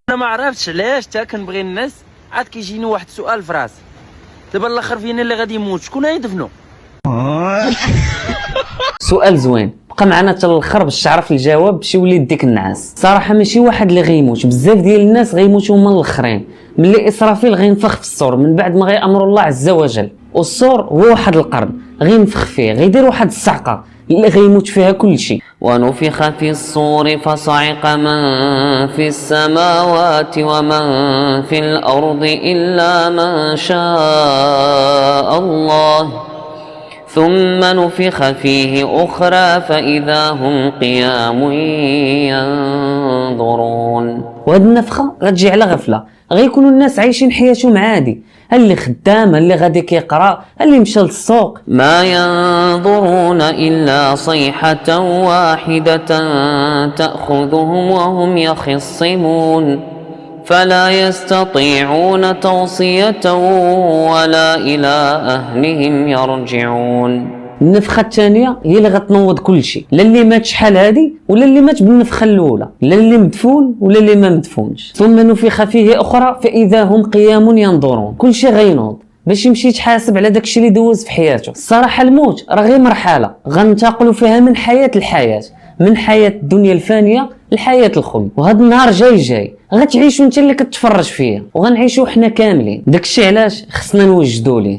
انا ما عرفتش علاش حتى كنبغي الناس عاد كيجيني واحد السؤال في راسي. دابا الاخر فينا اللي غادي يموت شكون غيدفنو؟ سؤال زوين، بقى معنا حتى الاخر باش تعرف الجواب باش يولي ديك النعاس. صراحه ماشي واحد اللي غيموت، بزاف ديال الناس غيموتوا هما الاخرين. ملي اسرافيل غينفخ في الصور من بعد ما غيامر الله عز وجل، والصور هو واحد القرن غينفخ فيه، غيدير واحد الصعقه اللي غيموت فيها كل شيء. ونفخ في الصور فصعق من في السماوات ومن في الارض الا من شاء الله ثم نفخ فيه أخرى فإذا هم قيام ينظرون. وهاد النفخة غتجي على غفلة، غيكونوا الناس عايشين حياتهم عادي، اللي خدام، اللي غادي كيقرا، اللي مشى للسوق. ما ينظرون إلا صيحة واحدة تأخذهم وهم يخصمون فلا يستطيعون توصية ولا إلى أهلهم يرجعون. النفخة الثانية هي اللي غتنوض كل شيء، لا اللي مات شحال هادي ولا اللي مات بالنفخة الأولى، لا اللي مدفون ولا اللي ما مدفونش. ثم نفخ فيه أخرى فإذا هم قيام ينظرون. كل شيء غينوض باش يمشي يتحاسب على داكشي اللي دوز في حياته. الصراحة الموت راه غير مرحلة غنتقلوا فيها من حياة لحياة، من حياة الدنيا الفانية لحياة الخلد. وهذا النهار جاي غتعيشوا انت اللي كتفرج فيه، وغنعيشوا حنا كاملين. داكشي علاش خصنا نوجدوا ليه.